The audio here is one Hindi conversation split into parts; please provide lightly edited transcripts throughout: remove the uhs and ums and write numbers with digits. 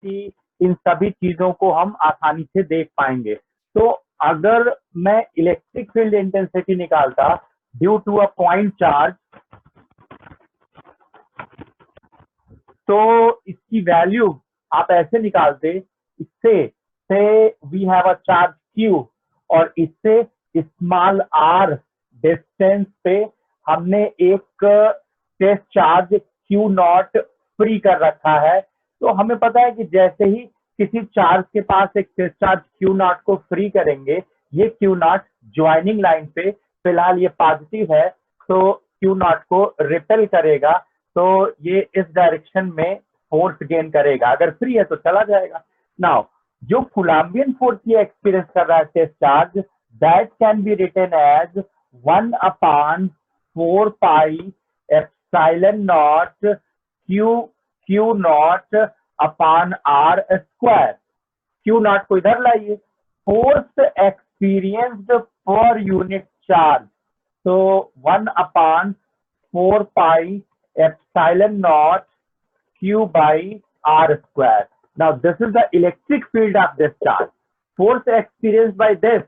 इंटेंसिटी, इन सभी चीजों को हम आसानी से देख पाएंगे। तो अगर मैं इलेक्ट्रिक फील्ड इंटेंसिटी निकालता due to a point charge, तो इसकी वैल्यू आप ऐसे निकालते, इससे से we have a charge Q और इससे स्मॉल r डिस्टेंस पे हमने एक test charge Q naught free कर रखा है। तो हमें पता है कि जैसे ही किसी चार्ज के पास एक टेस्ट चार्ज Q नॉट को फ्री करेंगे, ये Q नॉट ज्वाइनिंग लाइन पे, फिलहाल ये पॉजिटिव है, तो Q नॉट को रिपेल करेगा, तो ये इस डायरेक्शन में फोर्स गेन करेगा। अगर फ्री है तो चला जाएगा। नाउ जो कूलम्बियन फोर्स ये एक्सपीरियंस कर रहा है test charge, that can be written as 1/4 pi epsilon naught Q naught upon R square. Q naught को इधर लाइए, force experienced per unit charge, तो 1/4 pi epsilon naught q by r square. Now this is the electric field of this charge. Force experienced by this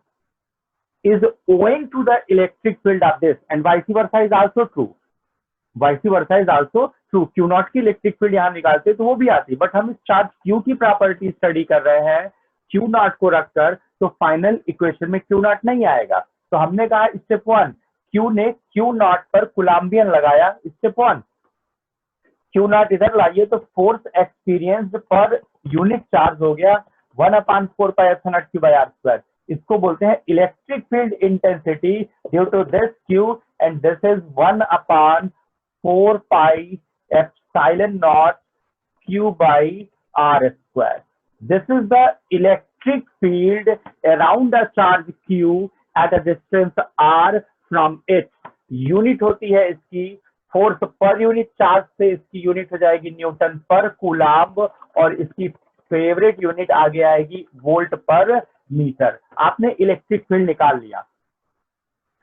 is owing to the electric field of this, and vice versa is also true. Vice versa is also true. Q not की इलेक्ट्रिक फील्ड यहाँ निकालते तो वो भी आती, बट हम इस चार्ज Q की प्रॉपर्टी स्टडी कर रहे हैं Q नॉट को रखकर, तो फाइनल इक्वेशन में Q नॉट नहीं आएगा। तो हमने कहा स्टेप 1, Q ने Q नॉट पर कूलम्बियन लगाया। स्टेप 1, Q नॉट इधर लाइए, तो force experienced per unit charge हो गया 1/4 pi epsilon naught Q by r square. इसको बोलते हैं electric field intensity due to this Q, and this is 1/4 pi epsilon naught Q by r square. This is the electric field around a charge Q at a distance r from it. Unit होती है इसकी फोर्स पर यूनिट चार्ज से, इसकी यूनिट हो जाएगी न्यूटन पर कूलम्ब, और इसकी फेवरेट यूनिट आगे आएगी वोल्ट पर मीटर। आपने इलेक्ट्रिक फील्ड निकाल लिया।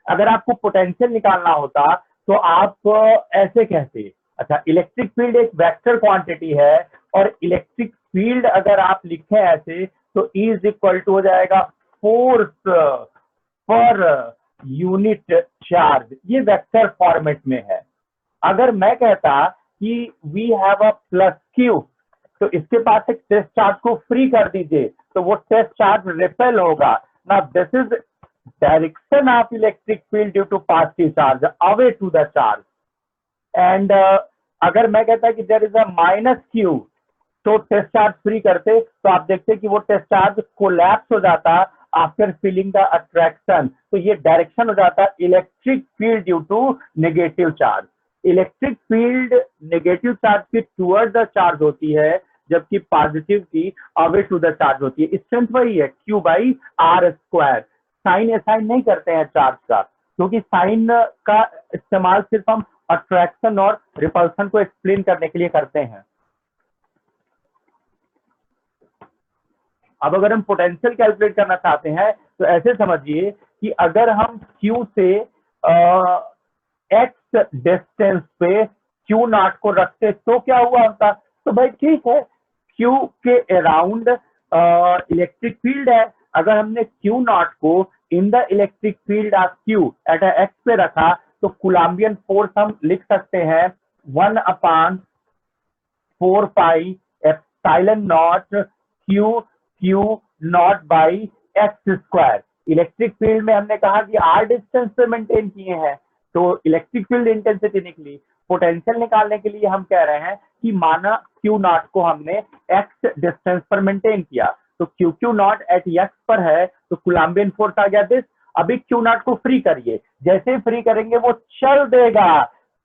अगर आपको पोटेंशियल निकालना होता तो आप ऐसे कहते, अच्छा इलेक्ट्रिक फील्ड एक वेक्टर क्वांटिटी है, और इलेक्ट्रिक फील्ड अगर आप लिखें ऐसे तो E इज इक्वल टू हो जाएगा फोर्स पर यूनिट चार्ज। ये वेक्टर फॉर्मेट में है। अगर मैं कहता कि we have a plus Q, तो इसके पास एक टेस्ट चार्ज को फ्री कर दीजिए, तो वो टेस्ट चार्ज रिपेल होगा। Now this is direction of electric field due to positive charge away to the charge. And अगर मैं कहता कि there is a minus Q, तो टेस्ट चार्ज फ्री करते, तो आप देखते कि वो टेस्ट चार्ज कोलैप्स हो जाता आफ्टर फीलिंग द अट्रैक्शन। तो ये डायरेक्शन हो जाता electric field due to negative charge. Electric field negative charge की टुवर्ड द चार्ज होती है, जबकि पॉजिटिव की अवे टू द चार्ज होती है। स्ट्रेंथ वही है Q by r square. Sign assign नहीं करते हैं चार्ज का, क्योंकि साइन का इस्तेमाल सिर्फ हम अट्रैक्शन और रिपल्सन को एक्सप्लेन करने के लिए करते हैं। अब अगर हम पोटेंशियल कैलकुलेट करना चाहते हैं तो ऐसे समझिए कि अगर हम Q से x डिस्टेंस पे Q नॉट को रखते तो क्या हुआ होता। तो भाई ठीक है, Q के अराउंड इलेक्ट्रिक फील्ड है। अगर हमने Q नॉट को in the electric field of Q at x पे रखा, तो कूलम्बियन फोर्स हम लिख सकते हैं 1/4 pi epsilon naught Q not by x square. Electric field में हमने कहा कि r डिस्टेंस पे मेंटेन किए हैं, तो इलेक्ट्रिक फील्ड इंटेंसिटी निकली। पोटेंशियल निकालने के लिए हम कह रहे हैं कि माना Q नॉट को हमने x डिस्टेंस पर मेंटेन किया, तो Q नॉट एट x पर है, तो कूलम्बियन फोर्स आ गया दिस। अभी Q नॉट को फ्री करिए, जैसे ही फ्री करेंगे वो चल देगा,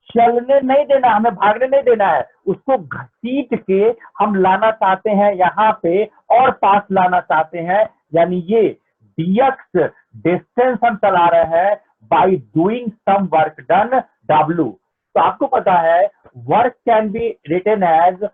चलने नहीं देना, हमें भागने नहीं देना है, उसको घसीट के हम लाना चाहते हैं यहाँ पे और पास लाना चाहते हैं, यानी ये dx डिस्टेंस हम चला रहे हैं by doing some work done W। तो आपको पता है work can be written as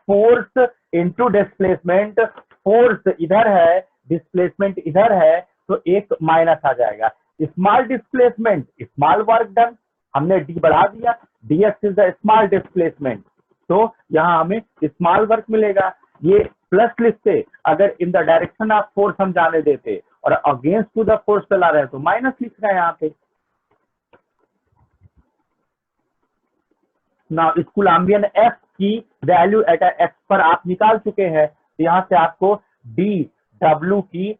force into displacement. Force इधर है, डिस्प्लेसमेंट इधर है, तो एक माइनस आ जाएगा। Small displacement small work done, हमने d बढ़ा दिया, dx is the small displacement, तो यहाँ हमें स्मॉल वर्क मिलेगा। ये प्लस लिखते, अगर इन द डायरेक्शन ऑफ फोर्स हम जाने देते, और अगेंस्ट टू द फोर्स चला रहे हैं तो माइनस लिख रहे हैं यहाँ पे। ना इस कूलम्बियन एफ की वैल्यू एट एक्स पर आप निकाल चुके हैं, तो यहाँ से आपको डी डब्ल्यू की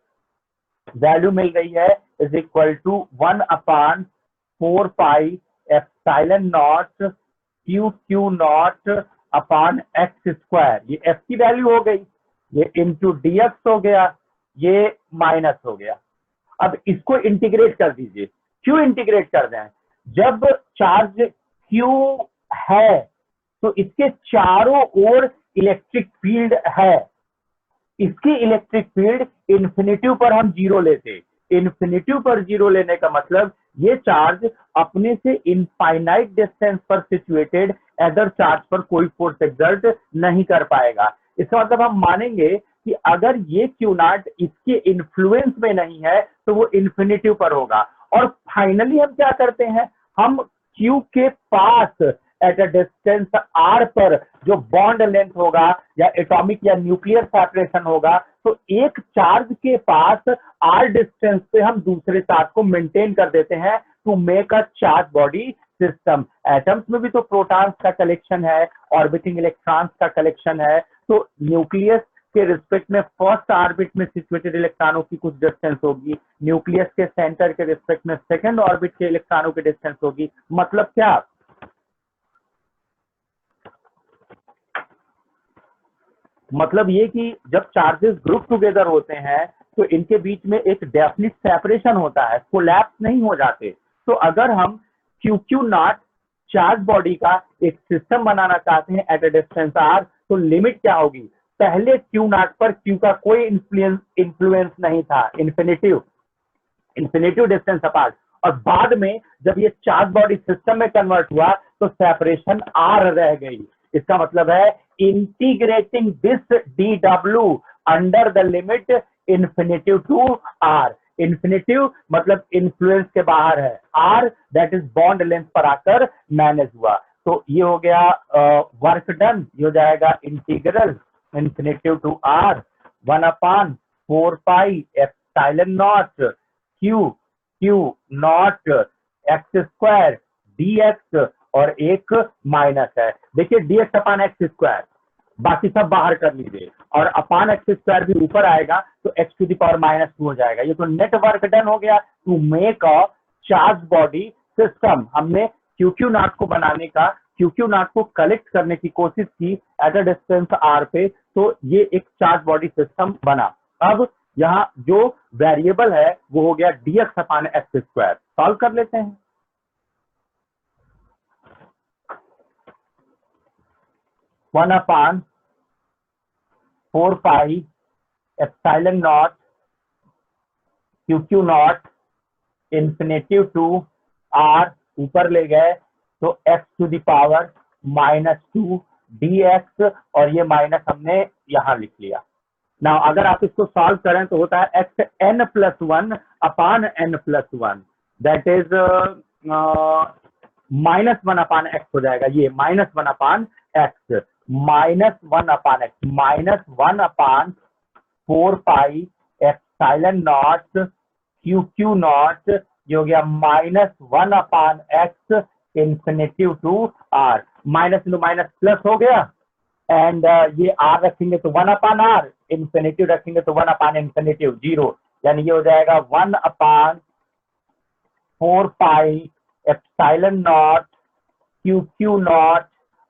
वैल्यू मिल गई है is equal to 1/4 pi epsilon naught Q Q naught upon X square. ये एफ की वैल्यू हो गई, ये इंटू डी एक्स हो गया, ये माइनस हो गया। अब इसको इंटीग्रेट कर दीजिए। क्यों इंटीग्रेट कर दें? जब चार्ज क्यू है तो इसके चारों ओर इलेक्ट्रिक फील्ड है। इसकी इलेक्ट्रिक फील्ड इन्फिनिटिव पर हम जीरो लेते, इन्फिनिटिव पर जीरो लेने का मतलब ये चार्ज अपने से इनफाइनाइट डिस्टेंस पर सिचुएटेड अदर चार्ज पर कोई फोर्स एक्सर्ट नहीं कर पाएगा। इसका मतलब हम मानेंगे कि अगर ये क्यू नॉट इसके इन्फ्लुएंस में नहीं है तो वो इन्फिनिटिव पर होगा। और फाइनली हम क्या करते हैं, हम क्यू के पास एट अ डिस्टेंस आर पर जो बॉन्ड लेंथ होगा या एटॉमिक या न्यूक्लियर सेपरेशन होगा, तो एक चार्ज के पास आर डिस्टेंस पे हम दूसरे चार्ज को मेंटेन कर देते हैं to make a charge body system. Atoms में भी तो प्रोटॉन्स का कलेक्शन है, ऑर्बिटिंग इलेक्ट्रॉन्स का कलेक्शन है, तो न्यूक्लियस के रिस्पेक्ट में फर्स्ट ऑर्बिट में सिचुएटेड इलेक्ट्रॉनों की कुछ डिस्टेंस होगी, न्यूक्लियस के सेंटर के रिस्पेक्ट में सेकंड ऑर्बिट के इलेक्ट्रॉनों की डिस्टेंस होगी। मतलब क्या? मतलब ये कि जब चार्जेस ग्रुप टुगेदर होते हैं तो इनके बीच में एक डेफिनिट सेपरेशन होता है, कोलैप्स नहीं हो जाते। तो अगर हम Q Q not charge body का एक सिस्टम बनाना चाहते हैं एट अ डिस्टेंस आर, तो लिमिट क्या होगी? पहले क्यू नॉट पर क्यू का कोई इन्फ्लुएंस नहीं था, इन्फिनिटिव डिस्टेंस अपार्ट, और बाद में जब ये चार्ज बॉडी सिस्टम में कन्वर्ट हुआ तो सेपरेशन आर रह गई। इसका मतलब है integrating this D W under the limit infinitive to R. Infinitive मतलब इन्फ्लुएंस के बाहर है, R that is bond length पर आकर मैनेज हुआ। तो ये हो गया वर्क डन, ये हो जाएगा integral infinitive to R 1/4 pi epsilon naught Q Q naught X square D X, और एक माइनस है। देखिए dx अपान एक्स स्क्वायर, बाकी सब बाहर कर लीजिए, और अपान एक्स स्क्वायर भी ऊपर आएगा तो x टू द पावर -2 हो जाएगा। ये तो नेट वर्क डन हो गया to make a charge body system. हमने क्यू क्यू नॉट को बनाने का, क्यू क्यू नॉट को कलेक्ट करने की कोशिश की एट अ डिस्टेंस आर पे, तो ये एक चार्ज बॉडी सिस्टम बना। अब यहाँ जो वेरिएबल है वो हो गया dx upon X square. Solve कर लेते हैं। 1/4 pi epsilon naught Q Q naught infinitive to R, ऊपर ले गए तो x to the power -2 dx, और ये माइनस हमने यहां लिख लिया। ना अगर आप इसको सॉल्व करें तो होता है x n+1 upon n+1, that is -1 upon x हो जाएगा। ये -1 upon x, -1 upon x, -1/4 pi epsilon naught Q Q naught, ये हो गया -1 upon x infinitive to r. Minus into minus plus हो गया, एंड ये आर रखेंगे तो 1 अपान आर, इन्फिनिटिव रखेंगे तो 1 अपान इन्फिनिटिव 0, यानी ये हो जाएगा 1/4 pi epsilon naught Q Q not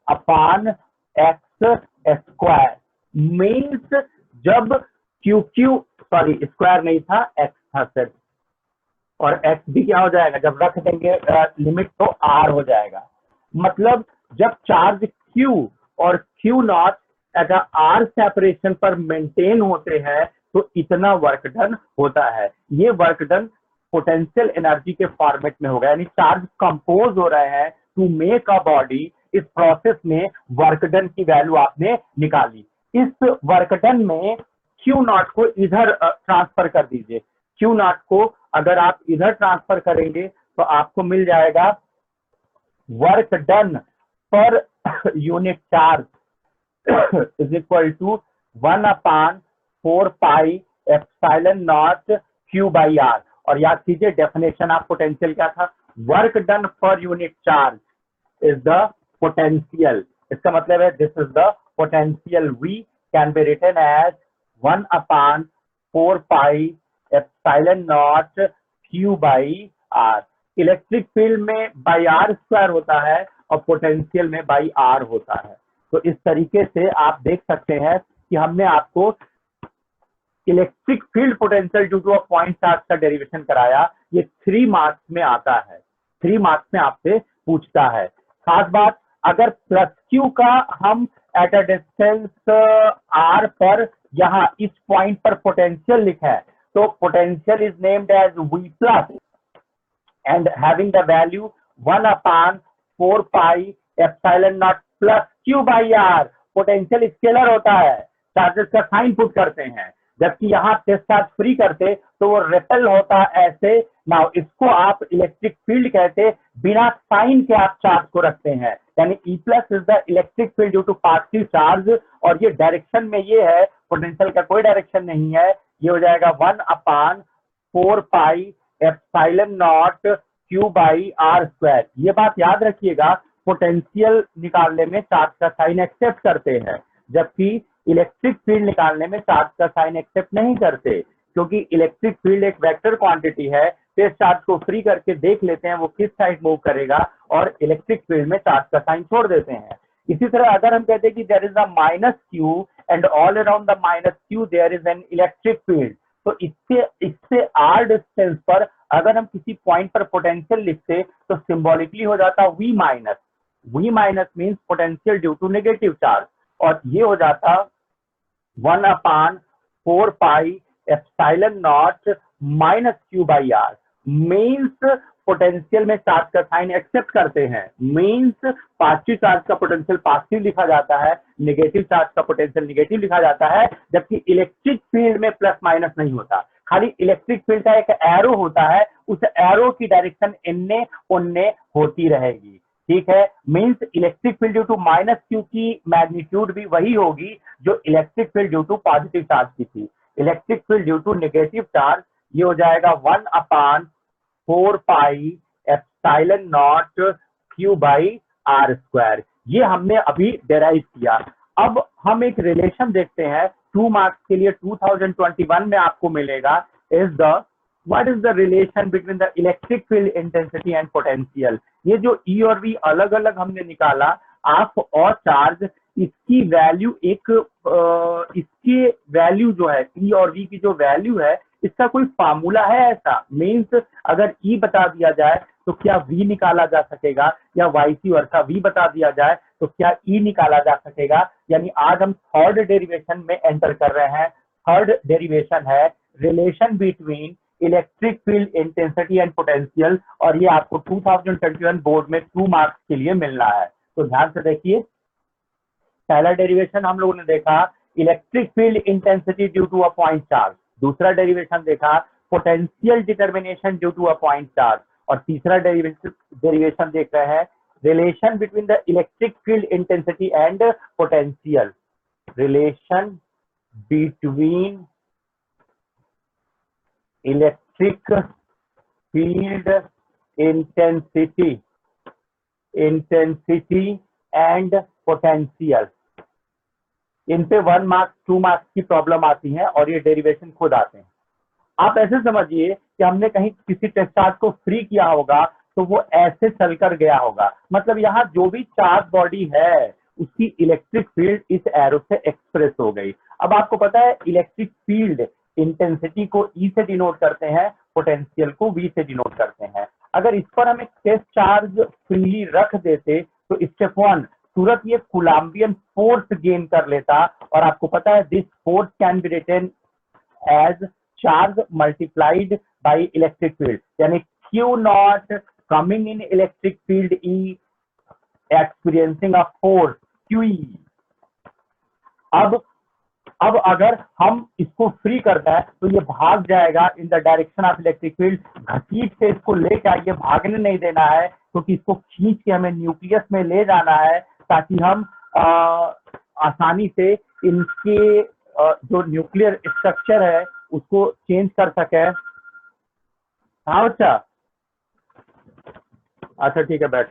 upon X square. Means जब क्यू क्यू, सॉरी स्क्वायर नहीं था, एक्स था सिर्फ, और एक्स भी क्या हो जाएगा जब रख देंगे लिमिट तो आर हो जाएगा। मतलब जब चार्ज क्यू और Q naught at R separation पर मेंटेन होते हैं तो इतना वर्क डन होता है। ये वर्क डन पोटेंशियल एनर्जी के फॉर्मेट में होगा, यानी चार्ज कंपोज हो रहे हैं टू मेक अ बॉडी। इस प्रोसेस में वर्क डन की वैल्यू आपने निकाली। इस वर्क डन में क्यू नॉट को इधर ट्रांसफर कर दीजिए। क्यू नॉट को अगर आप इधर ट्रांसफर करेंगे तो आपको मिल जाएगा work done per unit charge is equal to 1/4πε0q/r। और याद कीजिए डेफिनेशन ऑफ पोटेंशियल क्या था, work done per unit charge is the potential. इसका मतलब है this is the potential V can be written as 1/4πε0q/r। Electric field में बाई आर स्क्वायर होता है और पोटेंशियल में बाई आर होता है। तो इस तरीके से आप देख सकते हैं कि हमने आपको electric field potential due to a point charge का डेरिवेशन कराया। ये 3 मार्क्स में आता है, 3 मार्क्स में आपसे पूछता है। खास बात, अगर प्लस क्यू का हम एट अ डिस्टेंस आर पर यहाँ इस पॉइंट पर पोटेंशियल लिखा है तो potential is named as V plus and having the value 1/4πε0 plus q/r। Potential scalar होता है, चार्जेस का साइन पुट करते हैं, जबकि यहाँ टेस्ट चार्ज फ्री करते तो वो रिपेल होता ऐसे। नाउ इसको आप इलेक्ट्रिक फील्ड कहते, बिना साइन के आप चार्ज को रखते हैं, यानी E plus is the electric field due to positive charge. और ये डायरेक्शन में ये है, पोटेंशियल का कोई डायरेक्शन नहीं है, ये हो जाएगा 1/4πε0 q/r²। ये बात याद रखिएगा, पोटेंशियल निकालने में चार्ज का साइन एक्सेप्ट करते हैं, जबकि इलेक्ट्रिक फील्ड निकालने में चार्ज का साइन एक्सेप्ट नहीं करते, क्योंकि इलेक्ट्रिक फील्ड एक वेक्टर क्वांटिटी है। टेस्ट चार्ज को फ्री करके देख लेते हैं वो किस साइड मूव करेगा और इलेक्ट्रिक फील्ड में चार्ज का साइन छोड़ देते हैं। इसी तरह अगर हम कहते हैं कि there is a minus Q and all around the minus Q there is an electric field, तो इससे आर डिस्टेंस पर अगर हम किसी पॉइंट पर पोटेंशियल लिखते तो सिंबॉलिकली हो जाता V minus. V minus means potential due to negative charge, और ये हो जाता 1/4πε0 माइनस q/r। मीन्स पोटेंशियल में चार्ज का साइन एक्सेप्ट करते हैं, मीन्स पॉजिटिव चार्ज का पोटेंशियल पॉजिटिव लिखा जाता है, नेगेटिव चार्ज का पोटेंशियल नेगेटिव लिखा जाता है, जबकि इलेक्ट्रिक फील्ड में प्लस माइनस नहीं होता, खाली इलेक्ट्रिक फील्ड का एक एरो होता है, उस एरो की डायरेक्शन इन्ने उन्ने होती रहेगी। ठीक है, means electric field due to minus Q की मैग्नीट्यूड भी वही होगी जो electric field due to positive charge की थी। Electric field due to negative charge ये हो जाएगा 1/4πε0 q/r²। ये हमने अभी डेराइव किया। अब हम एक रिलेशन देखते हैं 2 मार्क्स के लिए 2021 में आपको मिलेगा। What is the relation between the electric field intensity and potential? ये जो E और V अलग अलग हमने निकाला, आप और चार्ज, इसकी वैल्यू इसके वैल्यू जो है E और V की जो वैल्यू है, इसका कोई फार्मूला है ऐसा? मीन्स अगर E बता दिया जाए तो क्या V निकाला जा सकेगा, या वाइस वर्सा V बता दिया जाए तो क्या E निकाला जा सकेगा? यानी आज हम थर्ड डेरिवेशन में एंटर कर रहे हैं। थर्ड डेरिवेशन है relation between electric field intensity and potential, और ये आपको 2021 बोर्ड में 2 मार्क्स के लिए मिलना है। तो ध्यान से देखिए, पहला डेरिवेशन हम लोगों ने देखा electric field intensity due to a point charge, दूसरा डेरिवेशन देखा potential determination due to a point charge, और तीसरा डेरिवेशन देख रहे हैं relation between the electric field intensity and potential. Relation between electric field intensity and potential. इन पे 1 मार्क्स 2 मार्क्स की प्रॉब्लम आती है और ये डेरिवेशन खुद आते हैं। आप ऐसे समझिए कि हमने कहीं किसी टेस्ट चार्ज को फ्री किया होगा तो वो ऐसे चलकर गया होगा, मतलब यहाँ जो भी चार्ज बॉडी है उसकी इलेक्ट्रिक फील्ड इस एरो से एक्सप्रेस हो गई। अब आपको पता है इलेक्ट्रिक फील्ड इंटेंसिटी को E से डिनोट करते हैं, पोटेंशियल को V से डिनोट करते हैं। अगर इस पर हम एक टेस्ट चार्ज फ्रीली रख देते तो स्टेप 1 तुरंत ये कूलम्बियन फोर्स गेन कर लेता, और आपको पता है this force can be written as charge multiplied by electric field, यानी Q0 coming in electric field E experiencing a force QE। अब अगर हम इसको फ्री करता है तो ये भाग जाएगा इन the direction of electric field. घसीट से इसको लेके आइए, भागने नहीं देना है, क्योंकि इसको खींच के हमें न्यूक्लियस में ले जाना है ताकि हम आसानी से इनके जो न्यूक्लियर स्ट्रक्चर है उसको चेंज कर सके। हाँ बच्चा, अच्छा ठीक है बैठ।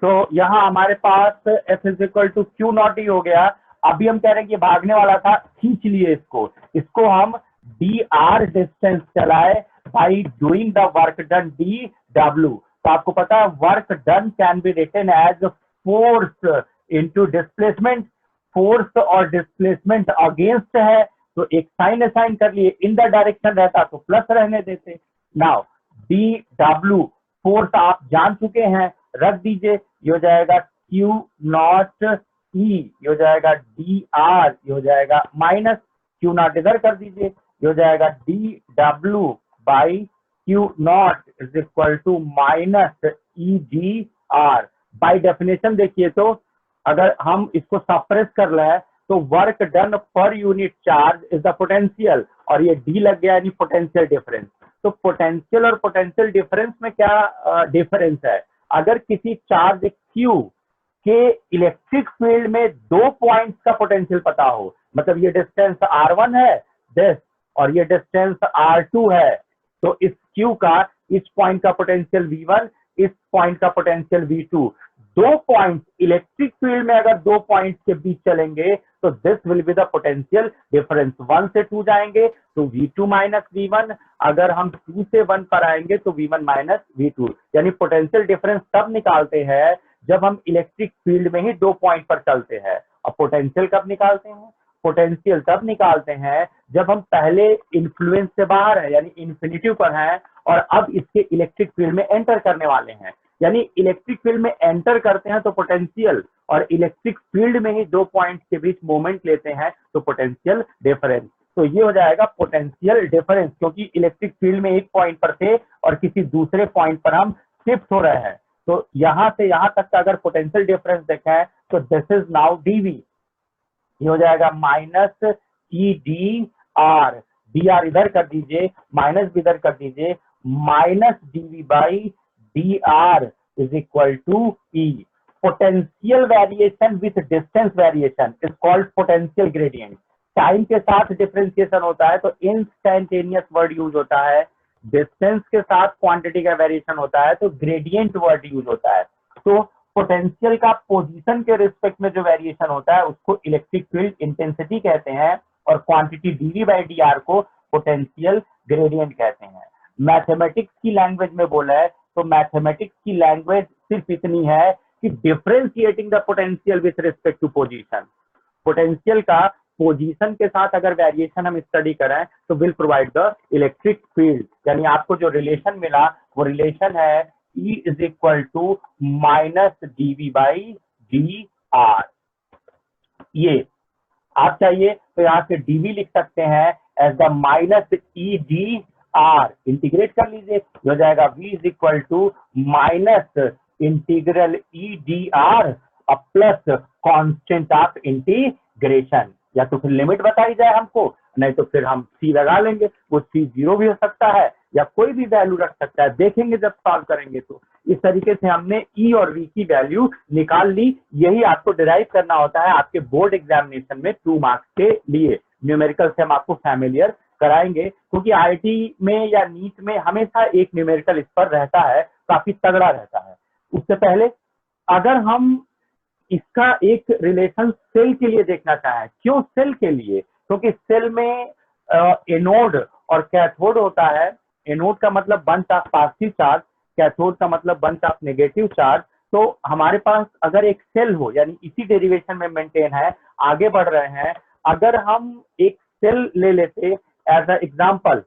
तो यहाँ हमारे पास F is equal to Q naught ही हो गया। अभी हम कह रहे हैं कि भागने वाला था, खींच लिए इसको हम डी आर डिस्टेंस चलाए by doing the work done D W. तो आपको पता है work done can be written as force into displacement. Force और डिस्प्लेसमेंट अगेंस्ट है तो एक साइन असाइन कर लिए, इन द डायरेक्शन रहता तो प्लस रहने देते। नाउ डी डब्ल्यू फोर्स आप जान चुके हैं, रख दीजिए, ये हो जाएगा क्यू नॉट ई, ये हो जाएगा डी आर, ये हो जाएगा माइनस क्यू नॉट इधर कर दीजिए, ये हो जाएगा D W by Q naught is equal to minus E D R. By definition देखिए तो अगर हम इसको सप्रेस कर लें तो work done per unit charge is the potential, और ये डी लग गया यानी पोटेंशियल डिफरेंस। तो पोटेंशियल और पोटेंशियल डिफरेंस में क्या डिफरेंस है? अगर किसी चार्ज Q के इलेक्ट्रिक फील्ड में 2 पॉइंट्स का पोटेंशियल पता हो, मतलब ये डिस्टेंस R1 है दिस और ये डिस्टेंस R2 है, तो इस Q का इस पॉइंट का पोटेंशियल V1, इस पॉइंट का potential V2। 2 points electric field में अगर 2 पॉइंट्स के बीच चलेंगे तो this will be the potential difference. 1 से 2 जाएंगे तो V2 माइनस V1, अगर हम 2 से 1 पर आएंगे तो V1 माइनस V2। यानी पोटेंशियल डिफरेंस तब निकालते हैं जब हम इलेक्ट्रिक फील्ड में ही 2 पॉइंट पर चलते हैं। और पोटेंशियल कब निकालते हैं? पोटेंशियल तब निकालते हैं जब हम पहले इन्फ्लुएंस से बाहर है यानी इन्फिनिटी पर हैं और अब इसके इलेक्ट्रिक फील्ड में एंटर करने वाले हैं। यानी इलेक्ट्रिक फील्ड में एंटर करते हैं तो पोटेंशियल, और इलेक्ट्रिक फील्ड में ही 2 पॉइंट्स के बीच मोमेंट लेते हैं तो पोटेंशियल डिफरेंस। तो ये हो जाएगा पोटेंशियल डिफरेंस, क्योंकि इलेक्ट्रिक फील्ड में एक पॉइंट पर थे और किसी दूसरे पॉइंट पर हम शिफ्ट हो रहे हैं। तो यहां से यहां तक का अगर पोटेंशियल डिफरेंस देखें तो दिस इज नाउ डीवी, ये हो जाएगा minus E D R, D R इधर कर दीजिए, माइनस भी इधर कर दीजिए, minus DV by D R is equal to E. Potential variation with distance variation is called potential gradient. Time के साथ डिफरेंशिएशन होता है तो इंस्टैंटेनियस वर्ड यूज होता है, डिस्टेंस के साथ क्वांटिटी का वेरिएशन होता है तो ग्रेडियंट वर्ड यूज होता है। तो पोटेंशियल का पोजीशन के रिस्पेक्ट में जो वेरिएशन होता है उसको इलेक्ट्रिक फील्ड इंटेंसिटी कहते हैं, और quantity DV by D R को पोटेंशियल ग्रेडियंट कहते हैं। मैथमेटिक्स की लैंग्वेज में बोला है तो मैथमेटिक्स की लैंग्वेज सिर्फ इतनी है कि differentiating the potential with respect to position. Potential का पोजीशन के साथ अगर वेरिएशन हम स्टडी करें तो will provide the electric field. यानी आपको जो रिलेशन मिला वो रिलेशन है E is equal to minus DV by D R. ये आप चाहिए तो यहाँ से डीवी लिख सकते हैं as the minus E D R, integrate कर लीजिए, हो जाएगा V is equal to minus integral E D R plus constant of integration. या तो फिर लिमिट बताई जाए हमको, नहीं तो फिर हम C लगा लेंगे, वो C 0 भी हो सकता है या कोई भी वैल्यू रख सकता है, देखेंगे जब सॉल्व करेंगे। तो इस तरीके से हमने E और V की वैल्यू निकाल ली। यही आपको डिराइव करना होता है आपके बोर्ड एग्जामिनेशन में 2 मार्क्स के लिए। न्यूमेरिकल से हम आपको फैमिलियर कराएंगे, क्योंकि IIT में या नीट में हमेशा एक न्यूमेरिकल इस पर रहता है, काफी तगड़ा रहता है। उससे पहले अगर हम इसका एक रिलेशन सेल के लिए देखना चाहें, क्यों सेल के लिए? क्योंकि सेल में एनोड और कैथोड होता है। एनोड का मतलब bunch of positive charge, cathode का मतलब बंच ऑफ नेगेटिव चार्ज। तो हमारे पास अगर एक सेल हो, यानी इसी डेरिवेशन में मेंटेन है, आगे बढ़ रहे हैं, अगर हम एक सेल ले लेते एज अ एग्जाम्पल,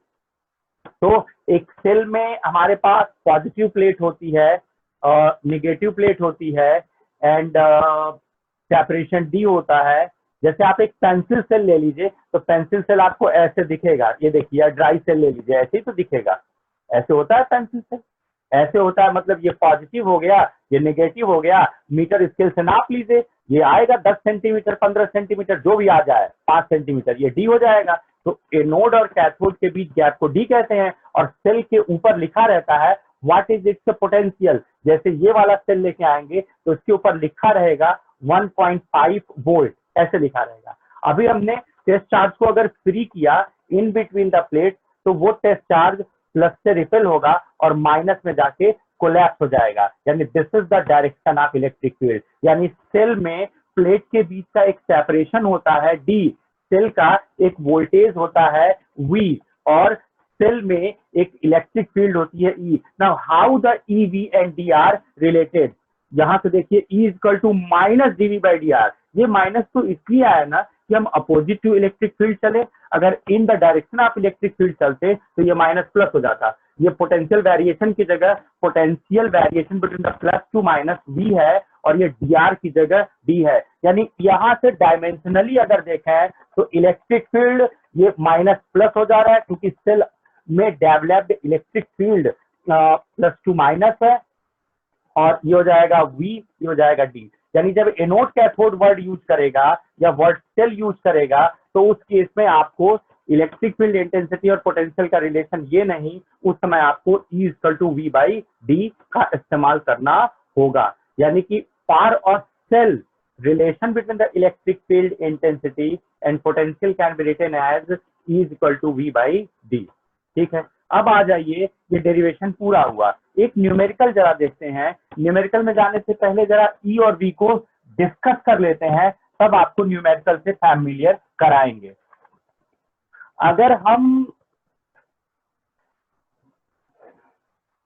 तो एक सेल में हमारे पास पॉजिटिव प्लेट होती है, नेगेटिव प्लेट होती है एंड सेपरेशन डी होता है। जैसे आप एक पेंसिल सेल ले लीजिए तो पेंसिल सेल आपको ऐसे दिखेगा, ये देखिए, ड्राई सेल ले लीजिए, ऐसे ही तो दिखेगा। ऐसे होता है पेंसिल सेल, ऐसे होता है, मतलब ये पॉजिटिव हो गया, ये नेगेटिव हो गया, मीटर स्केल से नाप लीजिए, ये आएगा 10 सेंटीमीटर, 15 सेंटीमीटर, जो भी आ जाए, 5 सेंटीमीटर, ये डी हो जाएगा। तो एनोड और कैथोड के बीच गैप को डी कहते हैं, और सेल के ऊपर लिखा रहता है व्हाट इज इट्स पोटेंशियल। जैसे ये वाला सेल लेके आएंगे तो इसके ऊपर लिखा रहेगा 1.5 वोल्ट ऐसे लिखा रहेगा। अभी हमने टेस्ट चार्ज को अगर फ्री किया इन बिटवीन द प्लेट तो वो टेस्ट चार्ज प्लस से रिपेल होगा और माइनस में जाके कोलैप्स हो जाएगा, यानी this is the direction of electric field. यानी सेल में प्लेट के बीच का एक सेपरेशन होता है डी, सेल का एक वोल्टेज होता है वी, और सेल में एक इलेक्ट्रिक फील्ड होती है E. Now how the E V and D R related, यहां से देखिए E equal to minus DV by D R. ये माइनस तो इसलिए आया ना कि हम अपोजिट टू इलेक्ट्रिक फील्ड चले, अगर इन the direction of electric field चलते तो ये माइनस प्लस हो जाता। ये पोटेंशियल वेरिएशन की जगह potential variation between the plus to minus V है और ये डी आर की जगह डी है। यानी यहां से डायमेंशनली अगर देखें तो इलेक्ट्रिक फील्ड ये माइनस प्लस हो जा रहा है क्योंकि सेल में developed electric field plus to minus है, और ये हो जाएगा V, ये हो जाएगा D। यानी जब एनोड कैथोड वर्ड यूज करेगा या वर्ड सेल यूज करेगा तो उस केस में आपको इलेक्ट्रिक फील्ड इंटेंसिटी और पोटेंशियल का रिलेशन ये नहीं, उस समय आपको E equal to V by D का इस्तेमाल करना होगा। यानी कि फॉर और cell relation between the electric field intensity and potential can be written as E is equal to V by D। ठीक है, अब आ जाइए, ये डेरिवेशन पूरा हुआ। एक न्यूमेरिकल जरा देखते हैं। न्यूमेरिकल में जाने से पहले जरा E और V को डिस्कस कर लेते हैं, तब आपको न्यूमेरिकल से फैमिलियर कराएंगे। अगर हम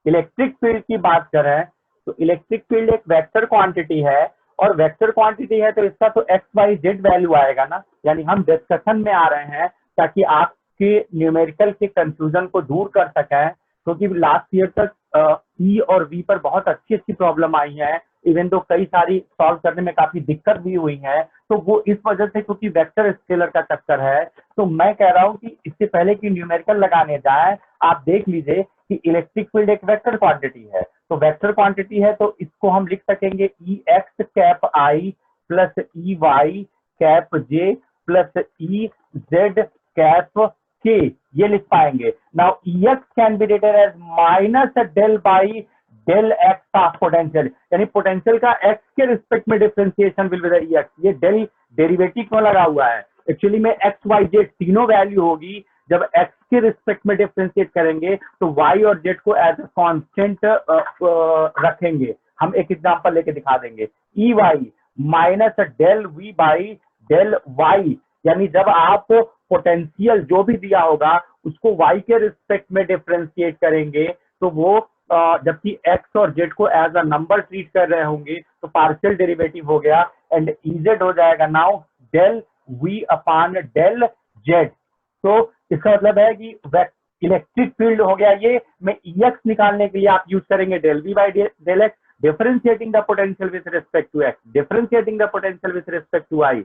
इलेक्ट्रिक फील्ड की बात करें तो इलेक्ट्रिक फील्ड एक वेक्टर क्वांटिटी है, और वेक्टर क्वांटिटी है तो इसका तो एक्स वाई जेड वैल्यू आएगा ना। यानी हम डिस्कशन में आ रहे हैं ताकि आपके न्यूमेरिकल के कंफ्यूजन को दूर कर सकें, क्योंकि लास्ट ईयर तक ई और वी पर बहुत अच्छी अच्छी प्रॉब्लम आई है, इवन तो कई सारी सॉल्व करने में काफी दिक्कत भी हुई है। तो वो इस वजह से क्योंकि वेक्टर स्केलर का चक्कर है, तो मैं कह रहा हूँ कि इससे पहले कि न्यूमेरिकल लगाने जाए आप देख लीजिए कि इलेक्ट्रिक फील्ड एक वेक्टर क्वांटिटी है। तो वेक्टर क्वांटिटी है तो इसको हम लिख सकेंगे E X cap I plus E Y cap J plus E Z cap K, ये लिख पाएंगे। Now E X can be written as minus del by del X of potential, यानी पोटेंशियल का एक्स के रिस्पेक्ट में differentiation will be the E X. ये डेल डेरिवेटिव क्यों लगा हुआ है, एक्चुअली में एक्स वाई जेड तीनों वैल्यू होगी। जब x के रिस्पेक्ट में डिफरेंशिएट करेंगे तो y और z को एज अ कांस्टेंट रखेंगे। हम एक एग्जांपल लेके दिखा देंगे। E Y minus del V by del Y, यानी जब आप पोटेंशियल जो भी दिया होगा उसको y के रिस्पेक्ट में डिफरेंशिएट करेंगे तो वो जबकि x और z को एज अ नंबर ट्रीट कर रहे होंगे तो पार्शियल डेरिवेटिव हो गया, एंड ez हो जाएगा now del v upon del z। तो इसका मतलब है कि इलेक्ट्रिक फील्ड हो गया ये। मैं EX निकालने के लिए आप यूज करेंगे del V by del X, differentiating the potential with respect to x, differentiating the potential with respect to y,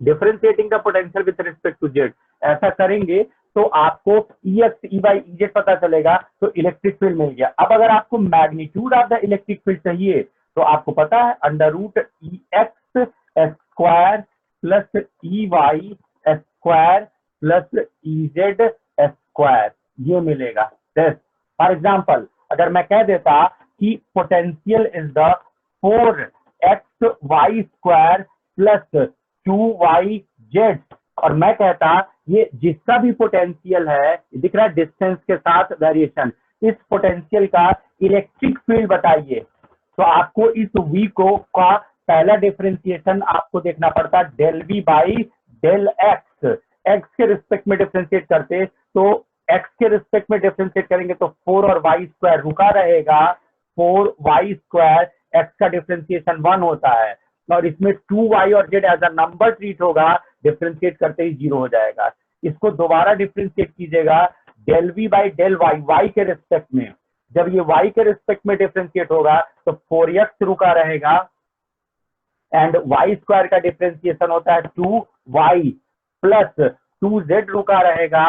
differentiating the potential with respect to z। ऐसा करेंगे तो आपको EX EY EZ पता चलेगा, तो इलेक्ट्रिक फील्ड मिल गया। अब अगर आपको magnitude of the electric field चाहिए तो आपको पता है under root EX square plus EY square plus EZ square, ये मिलेगा। फॉर एग्जाम्पल अगर मैं कह देता कि potential is the 4xy square plus 2yz, और मैं कहता ये जिसका भी पोटेंशियल है, दिख रहा है डिस्टेंस के साथ वेरिएशन, इस पोटेंशियल का इलेक्ट्रिक फील्ड बताइए, तो आपको इस v को का पहला डिफरेंशिएशन आपको देखना पड़ता del v by del x। x के रिस्पेक्ट में डिफरेंशिएट करते तो x के रिस्पेक्ट में डिफरेंशिएट करेंगे तो 4 और y स्क्वायर रुका रहेगा, 4y स्क्वायर, x का डिफरेंशिएशन 1 होता है, और इसमें 2y और z as a number treat होगा, डिफरेंशिएट करते ही 0 हो जाएगा। इसको दोबारा डिफरेंशिएट कीजिएगा del v by del y, y के रिस्पेक्ट में। जब ये y के रिस्पेक्ट में डिफरेंशिएट होगा तो 4x रुका रहेगा, एंड y स्क्वायर का डिफरेंशिएशन होता है 2y प्लस 2z रुका रहेगा,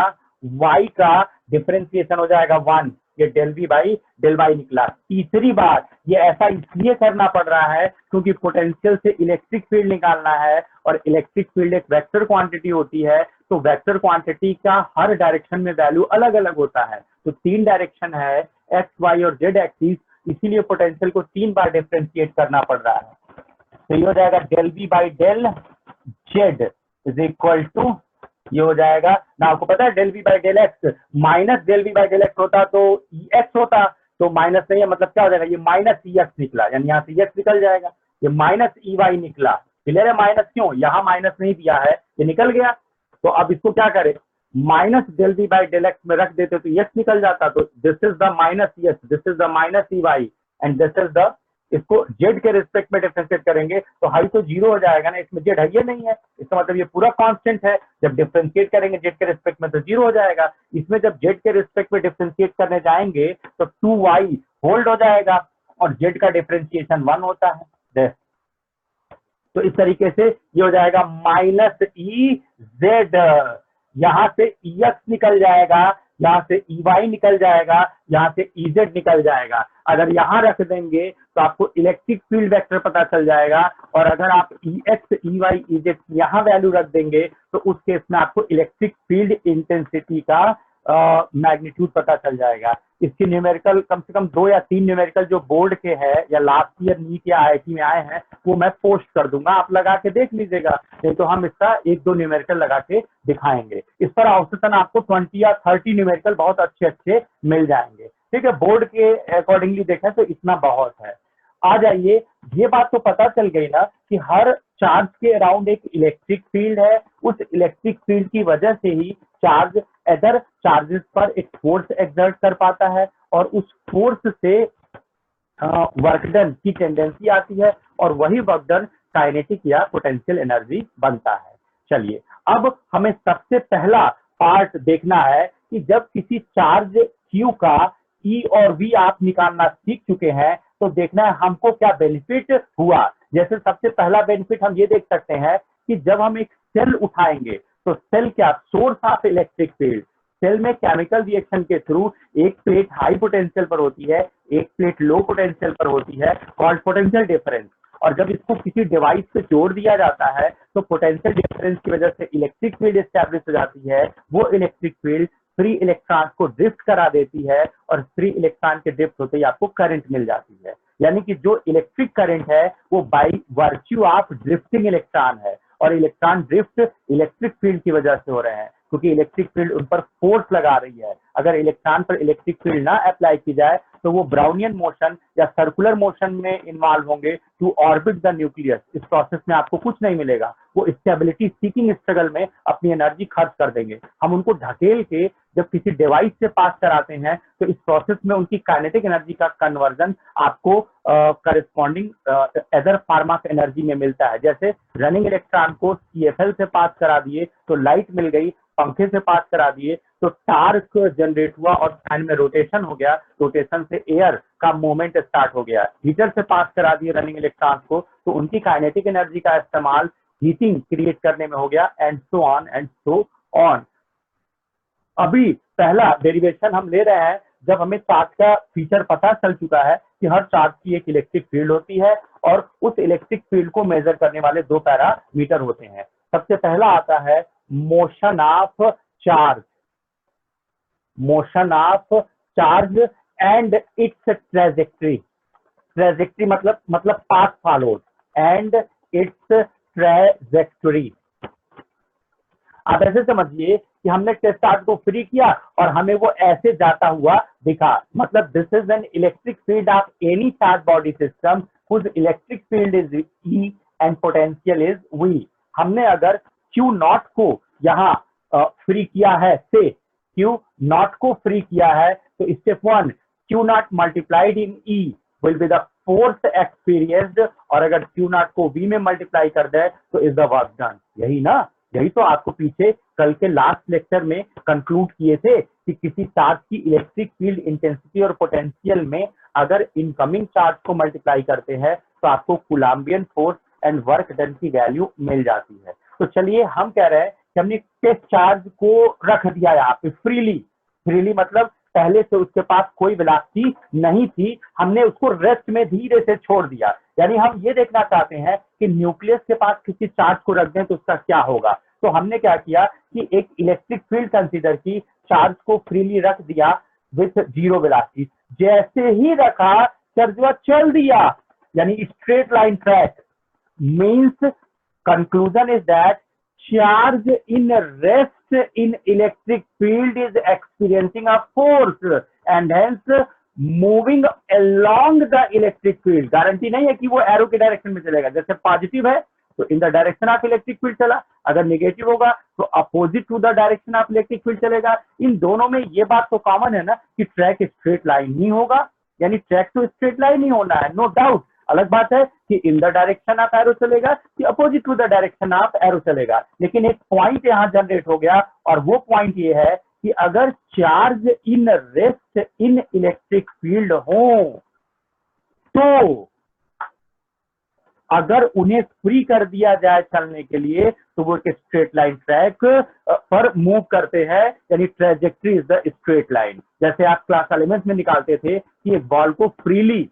y का डिफरेंशिएशन हो जाएगा 1, ये del v by del y निकला। तीसरी बात, ये ऐसा इसलिए करना पड़ रहा है क्योंकि पोटेंशियल से इलेक्ट्रिक फील्ड निकालना है, और इलेक्ट्रिक फील्ड एक वेक्टर क्वांटिटी होती है, तो वेक्टर क्वांटिटी का हर डायरेक्शन में वैल्यू अलग अलग होता है। तो 3 डायरेक्शन है, एक्स वाई और जेड एक्सिस, इसीलिए पोटेंशियल को 3 बार डिफरेंशिएट करना पड़ रहा है। तो ये हो जाएगा del B by del Z is equal to, ये हो जाएगा ना, आपको पता है del B by del X minus del B by del X होता तो ई एक्स होता, तो माइनस नहीं है, मतलब क्या हो जाएगा, ये माइनस ई एक्स निकला, यानी यहाँ से एक्स निकल जाएगा, ये माइनस ई वाई निकला। क्लियर है? माइनस क्यों, यहाँ माइनस नहीं दिया है, ये निकल गया। तो अब इसको क्या करें, minus del B by del X में रख देते तो एक्स निकल जाता, तो this is the minus E X, this is the minus E Y and this is the, इसको जेड के रिस्पेक्ट में डिफरेंशिएट करेंगे तो हाई तो जीरो हो जाएगा ना, इसमें जेड है ये नहीं है, इसका मतलब ये पूरा कांस्टेंट है, जब डिफरेंशिएट करेंगे जेड के रिस्पेक्ट में तो जीरो हो जाएगा। इसमें जब जेड के रिस्पेक्ट में डिफरेंशिएट करने जाएंगे तो 2y होल्ड हो जाएगा और जेड का डिफरेंशिएशन 1 होता है। तो इस तरीके से ये हो जाएगा माइनस ई जेड, यहाँ से ई एक्स निकल जाएगा, यहाँ से ई वाई निकल जाएगा, यहाँ से ई जेड निकल जाएगा। अगर यहाँ रख देंगे तो आपको इलेक्ट्रिक फील्ड वेक्टर पता चल जाएगा, और अगर आप E X E Y E Z यहाँ वैल्यू रख देंगे तो उस केस में आपको इलेक्ट्रिक फील्ड इंटेंसिटी का मैग्नीट्यूड पता चल जाएगा। इसकी न्यूमेरिकल कम से कम 2 या 3 न्यूमेरिकल जो बोर्ड के हैं या लास्ट ईयर नीट या आईआईटी में आए हैं वो मैं पोस्ट कर दूंगा, आप लगा के देख लीजिएगा, नहीं तो हम इसका 1-2 न्यूमेरिकल लगा के दिखाएंगे। इस पर औसतन आपको 20 या 30 न्यूमेरिकल बहुत अच्छे अच्छे मिल जाएंगे। ठीक है, बोर्ड के अकॉर्डिंगली देखें तो इतना बहुत है। आ जाइए, ये बात तो पता चल गई ना कि हर चार्ज के अराउंड एक इलेक्ट्रिक फील्ड है, उस इलेक्ट्रिक फील्ड की वजह से ही चार्ज अदर चार्जेस पर एक फोर्स एक्सर्ट कर पाता है, और उस फोर्स से वर्क डन की टेंडेंसी आती है, और वही वर्क डन काइनेटिक या पोटेंशियल एनर्जी बनता है। चलिए, अब हमें सबसे पहला पार्ट देखना है कि जब किसी चार्ज Q का E और V आप निकालना सीख चुके हैं तो देखना है हमको क्या बेनिफिट हुआ। जैसे सबसे पहला बेनिफिट हम ये देख सकते हैं कि जब हम एक सेल उठाएंगे तो सेल क्या, source of electric field, cell में केमिकल रिएक्शन के थ्रू एक प्लेट हाई पोटेंशियल पर होती है, एक प्लेट लो पोटेंशियल पर होती है, कॉल्ड पोटेंशियल डिफरेंस। और जब इसको किसी डिवाइस से जोड़ दिया जाता है तो पोटेंशियल डिफरेंस की वजह से इलेक्ट्रिक फील्ड एस्टैब्लिश हो जाती है। वो इलेक्ट्रिक फील्ड फ्री इलेक्ट्रॉन को ड्रिफ्ट करा देती है, और फ्री इलेक्ट्रॉन के ड्रिफ्ट होते ही आपको करंट मिल जाती है। यानी कि जो इलेक्ट्रिक करंट है वो by virtue of drifting electron है, और इलेक्ट्रॉन ड्रिफ्ट इलेक्ट्रिक फील्ड की वजह से हो रहे हैं, क्योंकि इलेक्ट्रिक फील्ड उन पर फोर्स लगा रही है। अगर इलेक्ट्रॉन पर इलेक्ट्रिक फील्ड ना अप्लाई की जाए तो वो ब्राउनियन मोशन या सर्कुलर मोशन में इन्वॉल्व होंगे टू ऑर्बिट द न्यूक्लियस। इस प्रोसेस में आपको कुछ नहीं मिलेगा, वो स्टेबिलिटी सीकिंग स्ट्रगल में अपनी एनर्जी खर्च कर देंगे। हम उनको ढकेल के जब किसी डिवाइस से पास कराते हैं तो इस प्रोसेस में उनकी काइनेटिक एनर्जी का कन्वर्जन आपको corresponding other form of energy में मिलता है। जैसे रनिंग इलेक्ट्रॉन को CFL से पास करा दिए तो लाइट मिल गई, पंखे से पास करा दिए तो टार्क जनरेट हुआ और फैन में रोटेशन हो गया, रोटेशन से एयर का मूवमेंट स्टार्ट हो गया। हीटर से पास करा दिए रनिंग इलेक्ट्रॉन को तो उनकी काइनेटिक एनर्जी का इस्तेमाल हीटिंग क्रिएट करने में हो गया, and so on and so on. अभी पहला डेरिवेशन हम ले रहे हैं जब हमें चार्ज का फीचर पता चल चुका है कि हर चार्ज की एक इलेक्ट्रिक फील्ड होती है और उस इलेक्ट्रिक फील्ड को मेजर करने वाले 2 पैरामीटर होते हैं। सबसे पहला आता है motion of charge, motion of charge and its trajectory, trajectory मतलब path followed, and its trajectory. आप ऐसे समझिए कि हमने टेस्ट चार्ज को फ्री किया और हमें वो ऐसे जाता हुआ दिखा, मतलब this is an electric field of any charge body system whose electric field is E and potential is V। हमने अगर Q नॉट को यहाँ फ्री किया है, से Q नॉट को फ्री किया है तो step 1 Q not multiplied in E will be the force experienced, और अगर Q नॉट को V में मल्टीप्लाई कर दे तो इज द वर्क डन। यही ना, यही तो आपको पीछे कल के लास्ट लेक्चर में कंक्लूड किए थे कि किसी चार्ज की इलेक्ट्रिक फील्ड इंटेंसिटी और पोटेंशियल में अगर इनकमिंग चार्ज को मल्टीप्लाई करते हैं तो आपको कूलम्बियन फोर्स एंड वर्क डन की वैल्यू मिल जाती है। तो चलिए, हम कह रहे हैं कि हमने टेस्ट चार्ज को रख दिया यहाँ पे फ्रीली मतलब पहले से उसके पास कोई वेलोसिटी नहीं थी, हमने उसको रेस्ट में धीरे से छोड़ दिया। यानी हम ये देखना चाहते हैं कि न्यूक्लियस के पास किसी चार्ज को रख दें तो उसका क्या होगा। तो हमने क्या किया कि एक इलेक्ट्रिक फील्ड कंसीडर की, चार्ज को फ्रीली रख दिया विथ 0 वेलोसिटी। जैसे ही रखा चार्जवा चल दिया, यानी straight line track. Means conclusion is that charge in rest in electric field is experiencing a force and hence moving along the electric field। Guarantee नहीं है कि वो एरो के डायरेक्शन में चलेगा, जैसे पॉजिटिव है तो in the direction of electric field चला, अगर नेगेटिव होगा तो opposite to the direction of electric field चलेगा। इन दोनों में ये बात तो कॉमन है ना कि ट्रैक स्ट्रेट लाइन ही होगा, यानी ट्रैक तो स्ट्रेट लाइन ही होना है, नो डाउट। अलग बात है कि in the direction of arrow चलेगा कि opposite to the direction of arrow चलेगा। लेकिन एक पॉइंट यहां जनरेट हो गया, और वो पॉइंट ये है कि अगर charge in rest in electric field हो तो अगर उन्हें फ्री कर दिया जाए चलने के लिए तो वो एक स्ट्रेट लाइन ट्रैक पर मूव करते हैं, यानी trajectory is the straight line. जैसे आप क्लास एलिमेंट्स में निकालते थे कि एक बॉल को फ्रीली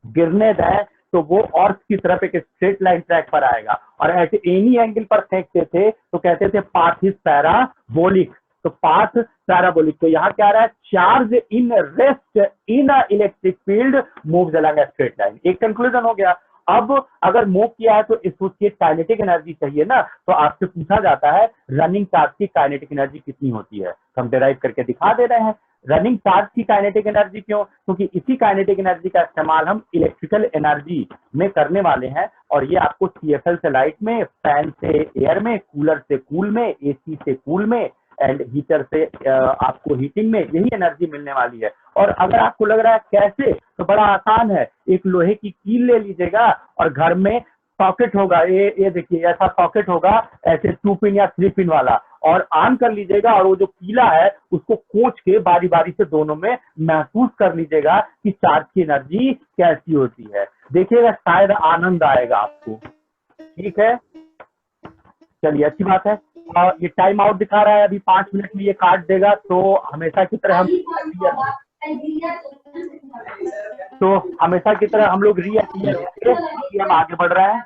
गिरने दें तो वो अर्थ की तरफ एक स्ट्रेट लाइन ट्रैक पर आएगा, और ऐसे एनी एंगल पर फेंकते थे तो कहते थे पाथ इज पैराबोलिक, तो पाथ पैराबोलिक। तो यहाँ क्या आ रहा है, charge in rest in a electric field moves along a straight line. एक कंक्लूजन हो गया। अब अगर मूव किया है तो इसकी काइनेटिक एनर्जी चाहिए ना, तो आपसे पूछा जाता है रनिंग चार्ज की काइनेटिक एनर्जी कितनी होती है, तो हम डिराइव करके दिखा दे रहे हैं। रनिंग चार्ज की काइनेटिक एनर्जी क्यों, क्योंकि इसी काइनेटिक एनर्जी का इस्तेमाल हम इलेक्ट्रिकल एनर्जी में करने वाले हैं, और ये आपको CFL से लाइट में, फैन से एयर में, कूलर से कूल में, AC से कूल में, एंड हीटर से आपको हीटिंग में यही एनर्जी मिलने वाली है। और अगर आपको लग रहा है कैसे, तो बड़ा आसान है। एक लोहे की कील ले लीजिएगा और घर में सॉकेट होगा, ये देखिए ऐसा सॉकेट होगा, ऐसे 2 पिन या 3 पिन वाला, और ऑन कर लीजिएगा, और वो जो कीला है उसको खोच के बारी बारी से दोनों में महसूस कर लीजिएगा कि चार्ज की एनर्जी कैसी होती है। देखिएगा शायद आनंद आएगा आपको। ठीक है, चलिए अच्छी बात है। ये टाइम आउट दिखा रहा है, अभी 5 मिनट में ये काट देगा, तो हमेशा की तरह हम लोग रीअपियर होके हम आगे बढ़ रहे हैं।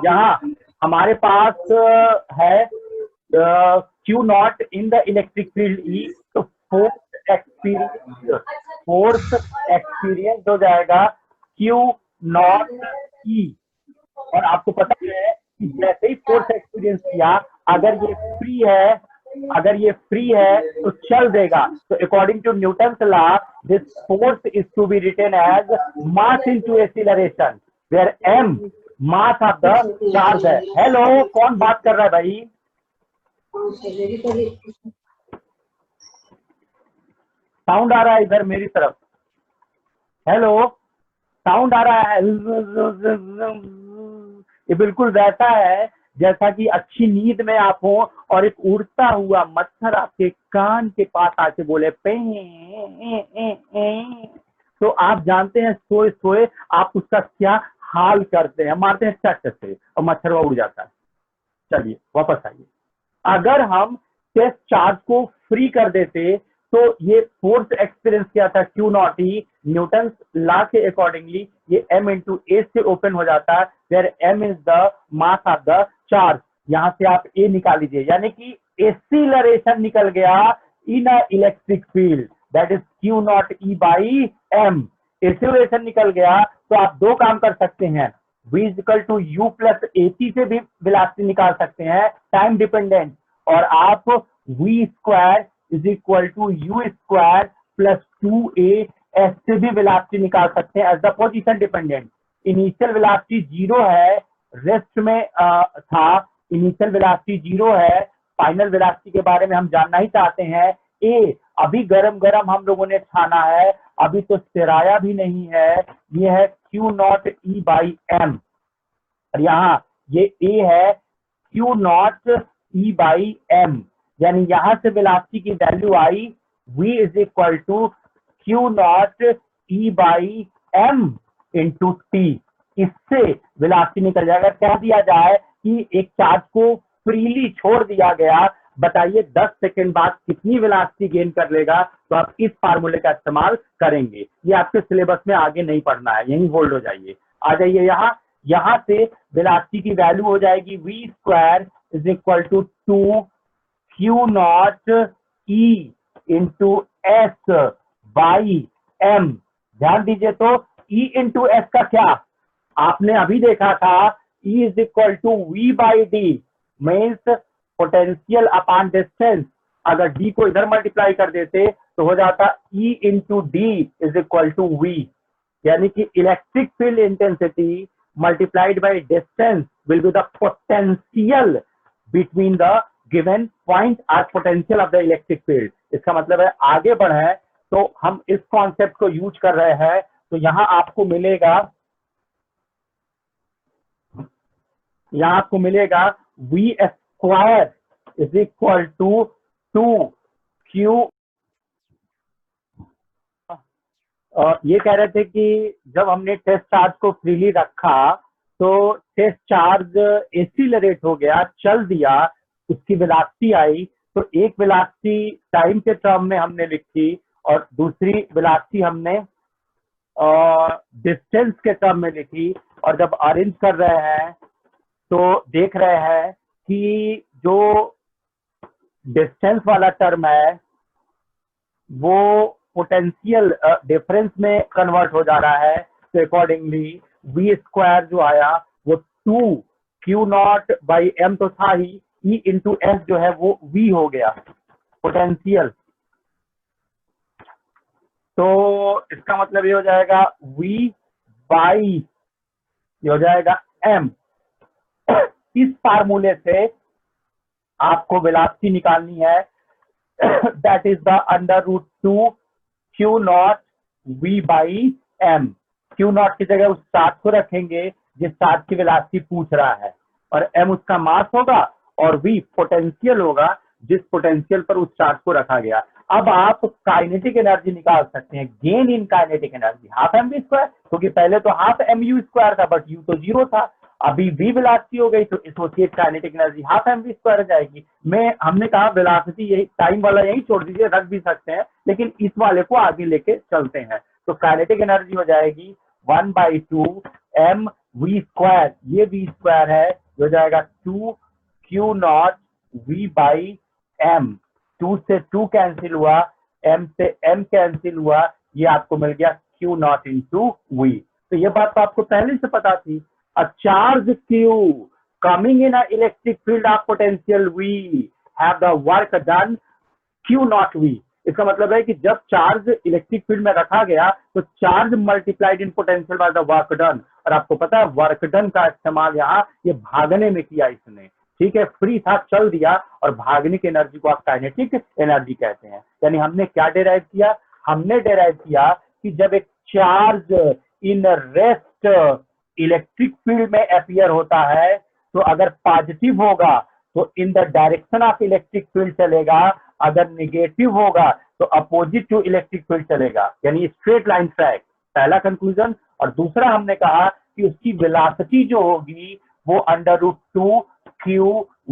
यहाँ हमारे पास है Q not in the electric field E, तो फोर्स एक्सपीरियंस हो जाएगा Q नॉट E। और आपको पता है कि जैसे ही फोर्स एक्सपीरियंस किया, अगर ये फ्री है तो चल देगा। तो according to Newton law, this force is to be written as mass into acceleration, where m mass of the charge है। हेलो, कौन बात कर रहा है भाई? साउंड आ रहा है इधर मेरी तरफ? हेलो, साउंड आ रहा है? ये बिल्कुल वैसा है जैसा कि अच्छी नींद में आप हो और एक उड़ता हुआ मच्छर आपके कान के पास आके बोले पे, तो आप जानते हैं सोए सोए आप उसका क्या हाल करते हैं, मारते हैं चट से और मच्छर वो उड़ जाता है। चलिए वापस आइए। अगर हम टेस्ट चार्ज को फ्री कर देते तो ये फोर्स एक्सपीरियंस क्या था, Q naught E, Newton law के अकॉर्डिंगली ये m इंटू ए से ओपन हो जाता है, where m is the mass of the charge. यहां से आप a निकाल लीजिए, यानी कि एक्सीलरेशन निकल गया in a electric field, that is Q naught E by m। Acceleration निकल गया तो आप दो काम कर सकते हैं, v equal to u plus AC से भी वेलोसिटी निकाल सकते हैं, टाइम डिपेंडेंट, और आप v square is equal to U square plus 2a से भी वेलोसिटी निकाल सकते हैं as the position dependent. Initial velocity 0 है, रेस्ट में था, इनिशियल वेलोसिटी 0 है, फाइनल वेलोसिटी के बारे में हम जानना ही चाहते हैं। a अभी गरम गरम हम लोगों ने छाना है, अभी तो सिराया भी नहीं है, ये है Q naught E by m, और यहाँ ये a है Q naught E by m, यानी यहां से वेलोसिटी की वैल्यू आई v is equal to Q naught E by m into T. इससे वेलोसिटी निकल जाएगा। कह दिया जाए कि एक चार्ज को फ्रीली छोड़ दिया गया, बताइए 10 सेकेंड बाद कितनी वेलोसिटी गेन कर लेगा, तो आप इस फार्मूले का इस्तेमाल करेंगे। ये आपके सिलेबस में आगे नहीं पढ़ना है, यहीं होल्ड हो जाइए। आ जाइए यहाँ से वेलोसिटी की वैल्यू हो जाएगी v square is equal to 2 Q naught E into S by m, ध्यान दीजिए तो E इंटू एस का क्या, आपने अभी देखा था E is equal to V by D, means potential upon distance. अगर D को इधर मल्टीप्लाई कर देते तो हो जाता E into D is equal to V, यानी कि electric field intensity multiplied by distance will be the potential between the given point or potential of the electric field। इसका मतलब है आगे बढ़े तो हम इस कॉन्सेप्ट को यूज कर रहे हैं, तो यहां आपको मिलेगा V square is equal to 2q। ये कह रहे थे कि जब हमने टेस्ट चार्ज को फ्रीली रखा तो टेस्ट चार्ज एक्सीलरेट हो गया, चल दिया, उसकी वेलोसिटी आई, तो एक वेलोसिटी टाइम के टर्म में हमने लिखी और दूसरी वेलोसिटी हमने डिस्टेंस के टर्म में लिखी। और जब अरेंज कर रहे हैं तो देख रहे हैं कि जो डिस्टेंस वाला टर्म है वो पोटेंशियल डिफरेंस में कन्वर्ट हो जा रहा है, तो अकॉर्डिंगली वी स्क्वायर जो आया वो 2q0 बाई एम तो था ही, ई इंटू एस जो है वो वी हो गया पोटेंशियल। तो इसका मतलब ये हो जाएगा v बाई ये हो जाएगा m। इस फार्मूले से आपको वेलोसिटी निकालनी है, that is the under root 2q0 v by m। q0 की जगह उस चार्ज को रखेंगे जिस चार्ज की वेलोसिटी पूछ रहा है, और m उसका मास होगा और v पोटेंशियल होगा जिस पोटेंशियल पर उस चार्ज को रखा गया। अब आप काइनेटिक एनर्जी निकाल सकते हैं, gain in kinetic energy half M V square, क्योंकि पहले तो हाफ एम यू स्क्वायर था बट यू तो जीरो था, अभी v वेलोसिटी हो गई तो associate kinetic energy half M V square हो जाएगी। हमने कहा वेलोसिटी यही टाइम वाला यही छोड़ दीजिए, रख भी सकते हैं, लेकिन इस वाले को आगे लेके चलते हैं। तो काइनेटिक एनर्जी हो जाएगी 1/2 एम वी स्क्वायर, ये वी स्क्वायर है, हो जाएगा 2q0 v बाई m। 2 से 2 कैंसिल हुआ, m से m कैंसिल हुआ, ये आपको मिल गया q0 इंटू v। तो ये बात तो आपको पहले से पता थी। A charge q coming in an electric field of potential v have the work done q0 v। इसका मतलब है कि जब चार्ज इलेक्ट्रिक फील्ड में रखा गया तो charge multiplied in potential by the work done, और आपको पता है वर्क डन का इस्तेमाल यहाँ ये भागने में किया इसने, ठीक है, फ्री था चल दिया, और भागने की एनर्जी को आप काइनेटिक एनर्जी कहते हैं। यानी हमने क्या डेराइव किया, हमने डेराइव किया कि जब एक charge in rest electric field में अपीयर होता है तो अगर पॉजिटिव होगा तो in the direction of electric field चलेगा, अगर निगेटिव होगा तो अपोजिट टू इलेक्ट्रिक फील्ड चलेगा, यानी स्ट्रेट लाइन ट्रैक, पहला कंक्लूजन। और दूसरा हमने कहा कि उसकी वेलोसिटी जो होगी वो under root 2q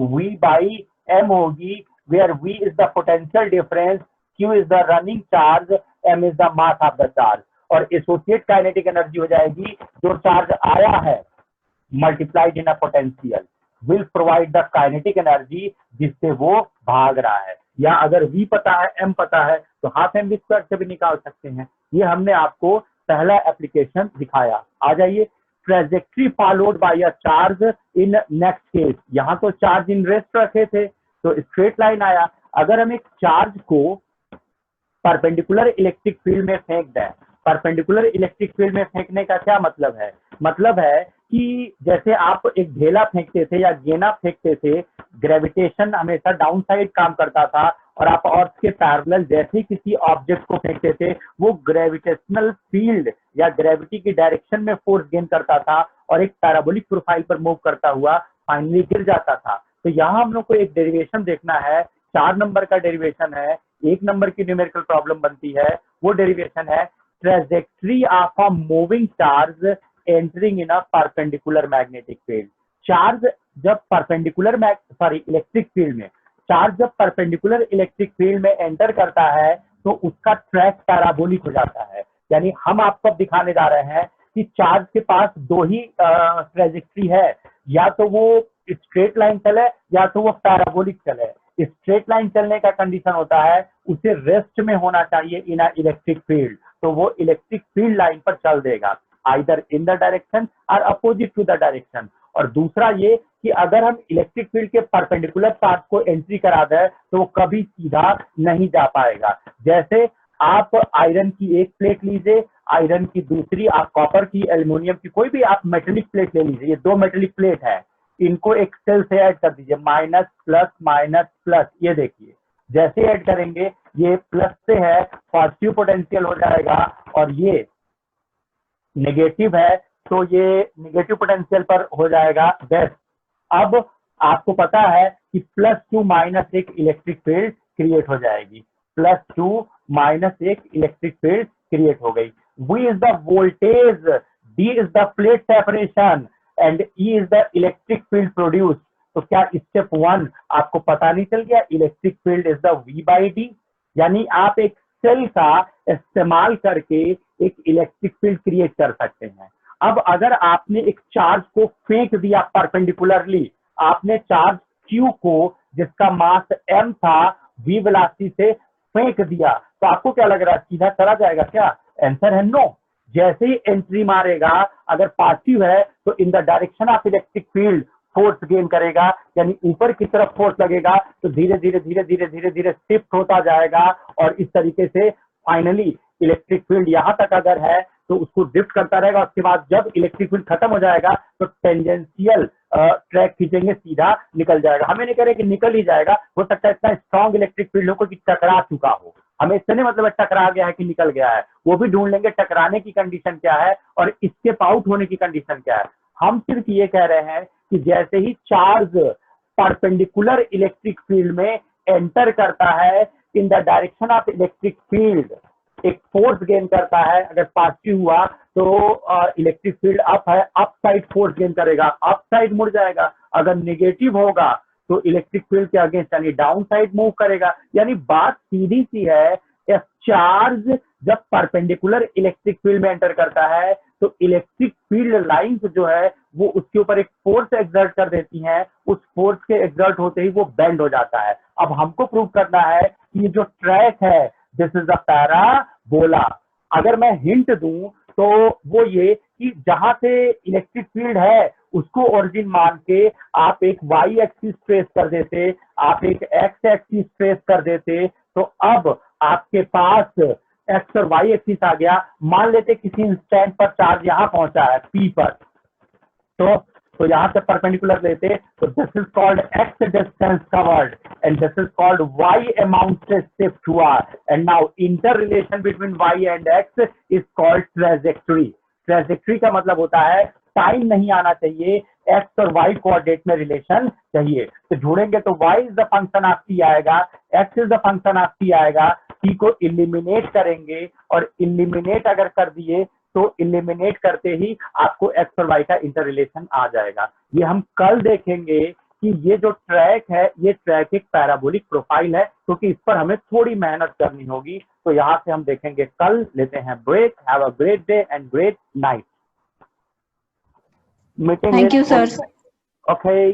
v by m होगी, where v is the potential difference, q is the running charge, m is the mass of the charge. और एसोसिएट काइनेटिक एनर्जी हो जाएगी जो चार्ज आया है multiplied in a potential will provide the kinetic energy जिससे वो भाग रहा है। या अगर v पता है m पता है तो हाफ एम वी स्क्वायर से भी निकाल सकते हैं। ये हमने आपको पहला एप्लीकेशन दिखाया। आ जाइए, trajectory followed by a charge in next case. यहाँ तो चार्ज इन रेस्ट रखे थे तो स्ट्रेट लाइन आया, अगर हम एक चार्ज को परपेंडिकुलर इलेक्ट्रिक फील्ड में फेंक दें, परपेंडिकुलर इलेक्ट्रिक फील्ड में फेंकने का क्या मतलब है, मतलब है कि जैसे आप एक ढेला फेंकते थे या गेना फेंकते थे, ग्रेविटेशन हमेशा डाउन साइड काम करता था, और आप अर्थ के पैरेलल जैसे किसी ऑब्जेक्ट को फेंकते थे वो ग्रेविटेशनल फील्ड या ग्रेविटी की डायरेक्शन में फोर्स गेन करता था और एक पैराबोलिक प्रोफाइल पर मूव करता हुआ फाइनली गिर जाता था। तो यहाँ हम लोग को एक डेरिवेशन देखना है, 4 नंबर का डेरिवेशन है, 1 नंबर की न्यूमेरिकल प्रॉब्लम बनती है, वो डेरिवेशन है trajectory of a moving charge entering in a perpendicular magnetic field. Charge जब परपेंडिकुलर इलेक्ट्रिक फील्ड में, चार्ज जब परपेंडिकुलर इलेक्ट्रिक फील्ड में एंटर करता है तो उसका ट्रैक पैराबोलिक हो जाता है। यानी हम आपको दिखाने जा रहे हैं कि चार्ज के पास 2 ही ट्रेजेक्ट्री है, या तो वो स्ट्रेट लाइन चले या तो वो पैराबोलिक चले। स्ट्रेट लाइन चलने का कंडीशन होता है उसे रेस्ट में होना चाहिए इन इलेक्ट्रिक फील्ड, तो वो इलेक्ट्रिक फील्ड लाइन पर चल देगा, आइदर इन द डायरेक्शन और अपोजिट टू द डायरेक्शन। और दूसरा ये कि अगर हम इलेक्ट्रिक फील्ड के परपेंडिकुलर पाथ को एंट्री करा दें तो वो कभी सीधा नहीं जा पाएगा। जैसे आप आयरन की एक प्लेट लीजिए, आयरन की दूसरी, आप कॉपर की, एल्युमिनियम की, कोई भी आप मेटेलिक प्लेट ले लीजिए, ये दो मेटेलिक प्लेट है, इनको एक सेल से ऐड कर दीजिए, माइनस प्लस, ये देखिए जैसे ऐड करेंगे ये प्लस से है पॉजिटिव पोटेंशियल हो जाएगा और ये नेगेटिव है तो ये नेगेटिव पोटेंशियल पर हो जाएगा गैस। अब आपको पता है कि +2 - एक इलेक्ट्रिक फील्ड क्रिएट हो जाएगी, +2 - एक इलेक्ट्रिक फील्ड क्रिएट हो गई। V is the voltage, D is the plate separation and E is the electric field produced। तो क्या स्टेप 1 आपको पता नहीं चल गया? Electric field is the V/D। यानी आप एक सेल का इस्तेमाल करके एक इलेक्ट्रिक फील्ड क्रिएट कर सकते हैं। अब अगर आपने एक चार्ज को फेंक दिया परपेंडिकुलरली, आपने चार्ज Q को जिसका मास m था v वेलोसिटी से फेंक दिया, तो आपको क्या लग रहा है सीधा चला जाएगा क्या? आंसर है नो। जैसे ही एंट्री मारेगा अगर पॉजिटिव है तो in the direction of electric field force gain करेगा, यानी ऊपर की तरफ फोर्स लगेगा तो धीरे धीरे शिफ्ट होता जाएगा और इस तरीके से फाइनली इलेक्ट्रिक फील्ड यहाँ तक अगर है तो उसको ड्रिफ्ट करता रहेगा। उसके बाद जब इलेक्ट्रिक फील्ड खत्म हो जाएगा तो टेंजेंशियल ट्रैक खींचेंगे, सीधा निकल जाएगा। हमें नहीं कह रहे कि निकल ही जाएगा, हो सकता है इतना स्ट्रॉन्ग इलेक्ट्रिक फील्ड हो कि टकरा चुका हो। हमें इससे नहीं मतलब टकरा गया है कि निकल गया है, वो भी ढूंढ लेंगे टकराने की कंडीशन क्या है और स्केप आउट होने की कंडीशन क्या है। हम सिर्फ ये कह रहे हैं कि जैसे ही चार्ज परपेंडिकुलर इलेक्ट्रिक फील्ड में एंटर करता है इन the direction of electric field, एक फोर्स गेन करता है। अगर पॉजिटिव हुआ तो इलेक्ट्रिक फील्ड अप है, अप साइड फोर्स गेन करेगा, अप साइड मुड़ जाएगा। अगर नेगेटिव होगा तो इलेक्ट्रिक फील्ड के अगेंस्ट यानी डाउन साइड मूव करेगा। यानी बात सीधी सी है, चार्ज जब परपेंडिकुलर इलेक्ट्रिक फील्ड में एंटर करता है तो इलेक्ट्रिक फील्ड लाइंस जो है वो उसके ऊपर एक फोर्स एक्सर्ट कर देती हैं, उस फोर्स के एक्सर्ट होते ही वो बेंड हो जाता है। अब हमको प्रूव करना है कि ये जो ट्रैक है दिस इज अ पैराबोला। अगर मैं हिंट दूं तो वो ये कि जहां से इलेक्ट्रिक फील्ड है उसको ओरिजिन मान के आप एक y एक्सिस ट्रेस कर देते, आप एक x एक्सिस ट्रेस कर देते, तो अब आपके पास x और y एक्सिस आ गया। मान लेते किसी इंस्टेंट पर चार्ज यहाँ पहुंचा है P पर, तो यहाँ से परपेंडिकुलर लेते तो this is called x distance covered and this is called y amount से शिफ्ट हुआ and now inter relation between y and x is called trajectory. Trajectory का मतलब होता है टाइम नहीं आना चाहिए, x और y कोऑर्डिनेट में रिलेशन चाहिए। तो ढूंढेंगे तो y is the function of t आएगा, x is the function of t आएगा, t को इलिमिनेट करेंगे और इलिमिनेट अगर कर दिए तो इलिमिनेट करते ही आपको x और y का इंटर रिलेशन आ जाएगा। ये हम कल देखेंगे कि ये जो ट्रैक है ये ट्रैक एक पैराबोलिक प्रोफाइल है, क्योंकि इस पर हमें थोड़ी मेहनत करनी होगी। तो यहाँ से हम देखेंगे कल। लेते हैं break. Have a great day and great night. Meeting Thank you, sir. Okay.